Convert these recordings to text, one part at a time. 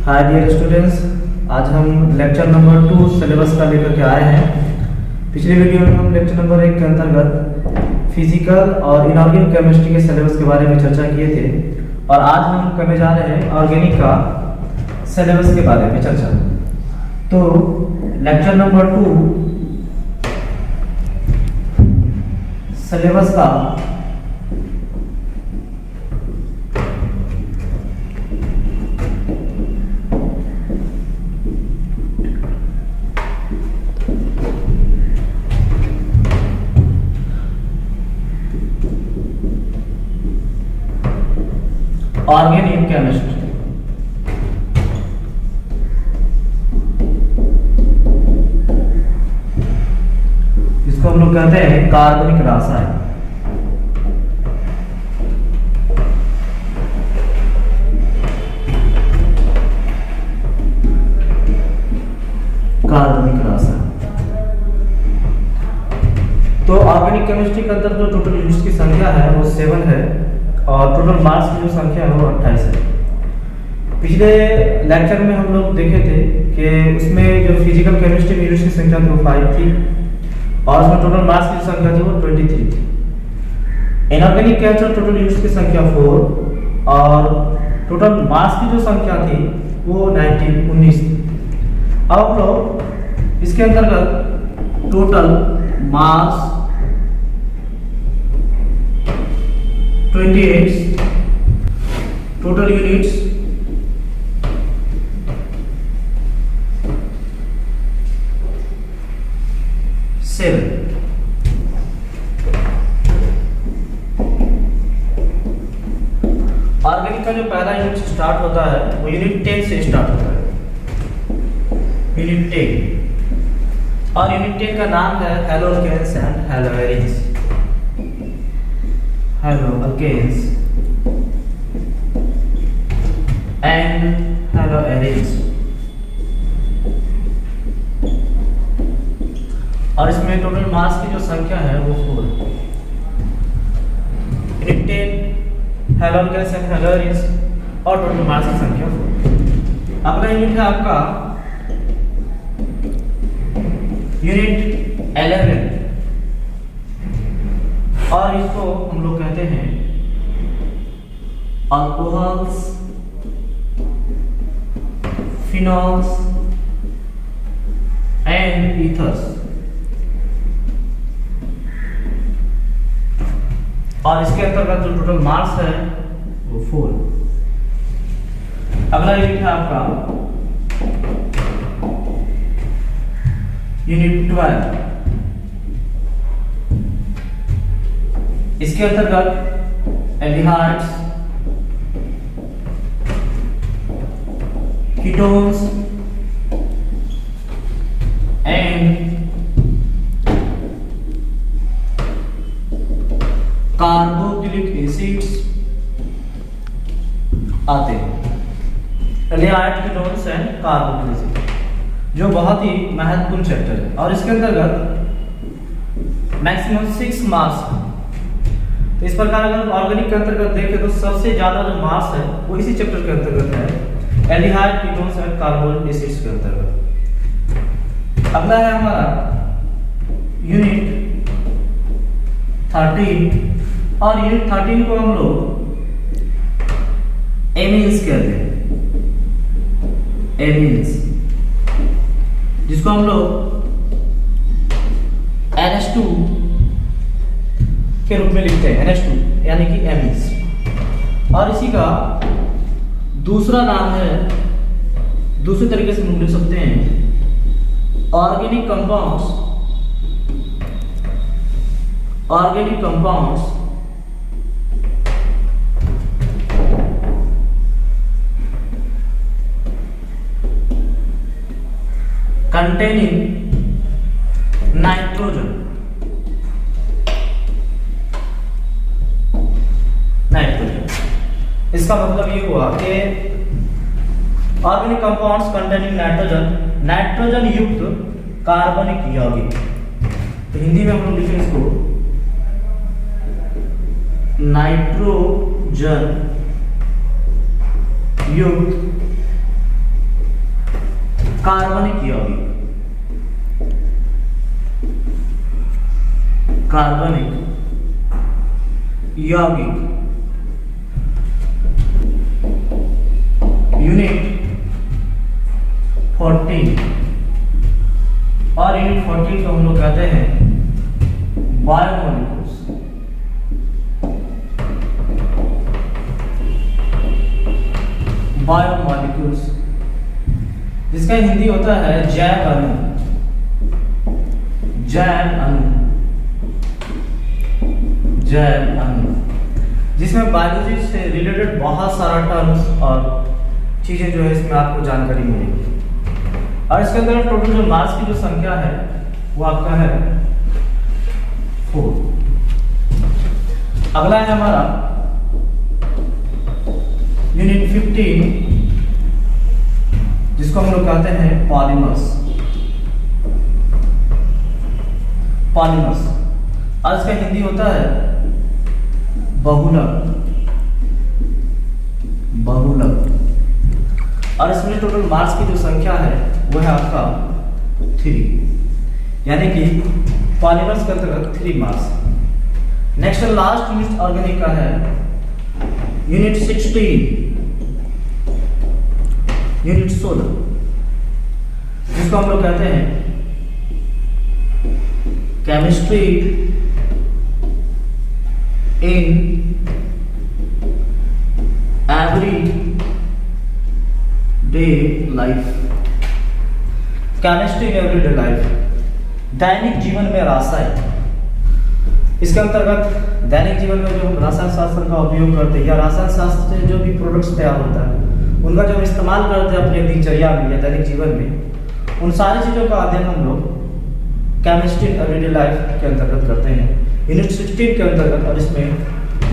Hi dear students, आज हम lecture number 2 syllabus का लेकर के आए हैं। पिछले वीडियो में हम लेक्चर नंबर 1 के अंतर्गत फिजिकल और इनऑर्गेनिक केमिस्ट्री के सिलेबस के बारे में चर्चा किए थे और आज हम करने जा रहे हैं ऑर्गेनिक का सिलेबस के बारे में चर्चा। तो लेक्चर नंबर 2 सिलेबस का ऑर्गेनिक केमिस्ट्री, इसको हम लोग कहते हैं कार्बनिक रसायन। कार्बनिक रसायन। तो ऑर्गेनिक केमिस्ट्री के अंदर जो टोटल यूनिट्स की संख्या है वो 7 है और टोटल मार्क्स की जो संख्या है वो 28 है। पिछले लेक्चर में हम लोग देखे थे कि उसमें जो फिजिकल केमिस्ट्री में यूनिट्स की संख्या थी वो 5 थी और उसमें टोटल मार्क्स की संख्या थी वो 23 थी। इनऑर्गेनिक के अंदर टोटल यूनिट्स की संख्या 4 और टोटल मार्क्स की जो संख्या थी वो 19 थी। अब हम लोग इसके अंतर्गत total marks 28, total units 7। Organic का जो पहला यूनिट स्टार्ट होता है वो यूनिट 10 से स्टार्ट होता है, यूनिट 10। और यूनिट 10 का नाम है हैलोअल्केन्स एंड हैलोएरिन्स। हैलोअल्केन्स एंड हैलोएरिन्स। और इसमें टोटल मास की जो संख्या है वो 4 है। यूनिट 10 हैलोअल्केन्स एंड हैलोएरिन्स और टोटल मास की संख्या 4। अगला यूनिट है आपका यूनिट 11 और इसको हम लोग कहते हैं अल्कोहल्स, फिनॉल्स एंड ईथर्स। और इसके अंतर्गत जो टोटल मास है वो 4। अगला यूनिट है आपका यूनिट 12। इसके अंतर्गत aldehydes, ketones and carboxylic acids आते हैं। Aldehyde, ketones and carboxylic acid जो बहुत ही महत्वपूर्ण चैप्टर है और इसके अंतर्गत मैक्सिमम 6 मार्क्स। तो इस प्रकार अगर ऑर्गेनिक के अंतर्गत देखें तो सबसे ज्यादा जो मार्क्स है वो इसी चैप्टर के अंतर्गत है, aldehyde, ketones and carboxylic acids के अंतर्गत। अगला है हमारा यूनिट 13 और यूनिट 13 को हम लोग एमीन्स कहते हैं। एमीन्स जिसको हम लोग NH2 के रूप में लिखते हैं, NH2 यानी कि एमीन्स। और इसी का दूसरा नाम है, दूसरे तरीके से हम लिख सकते हैं organic compounds. Organic compounds containing nitrogen. इसका मतलब ये हुआ कि organic compounds containing nitrogen, nitrogen युक्त कार्बनिक यौगिक। तो हिंदी में हम लोग लिखें इसको नाइट्रोजन युक्त कार्बनिक यौगिक, कार्बनिक यौगिक, यूनिट 14, और यूनिट 14 को हम लोग कहते हैं बायोमोलिक्यूल्स। बायोमोलिक्यूल्स जिसका हिंदी होता है जैव अणु, जैव अणु, जैव अणु, जिसमें बायोलॉजी से रिलेटेड बहुत सारा टर्म्स और चीजें जो है इसमें आपको जानकारी मिलेगी। और इसके अंदर टोटल जो मास की जो संख्या है वो आपका है 4। अगला है हमारा यूनिट 15, जिसको हम लोग कहते हैं पॉलीमर्स। पॉलीमर्स और इसका हिंदी होता है बहुलक, बहुलक। और इसमें टोटल मास की जो संख्या है वो है आपका 3, यानी कि पॉलीमर्स के अंतर्गत 3 मास। नेक्स्ट लास्ट यूनिट ऑर्गेनिक का है यूनिट 16, यूनिट 16, जिसको हम लोग कहते हैं chemistry in every day life. Chemistry in every day life, दैनिक जीवन में रसायन। इसके अंतर्गत दैनिक जीवन में जो हम रसायन शास्त्र का उपयोग करते हैं या रसायन शास्त्र से जो भी प्रोडक्ट्स तैयार होता है उनका जो इस्तेमाल करते हैं अपने दिनचर्या में या दैनिक जीवन में, उन सारी चीज़ों का अध्ययन हम लोग केमिस्ट्री इन एवरीडे लाइफ के अंतर्गत करते हैं यूनिट 16 के अंतर्गत। और इसमें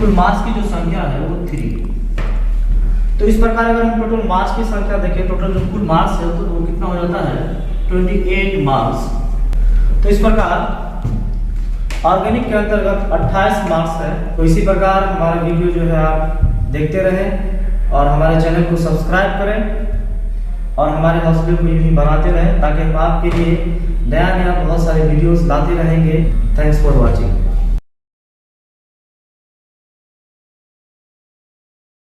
कुल मास की जो संख्या है वो 3। तो इस प्रकार अगर हम टोटल मास की संख्या देखें, टोटल जो कुल मास है तो वो कितना हो जाता है 28 मास। तो इस प्रकार ऑर्गेनिक के अंतर्गत 28 मार्क्स है। तो इसी प्रकार हमारा वीडियो जो है आप देखते रहें और हमारे चैनल को सब्सक्राइब करें और हमारे हौसले को यूं ही बनाते रहें ताकि हम आपके लिए नया नया बहुत सारे वीडियोस लाते रहेंगे। Thanks for watching.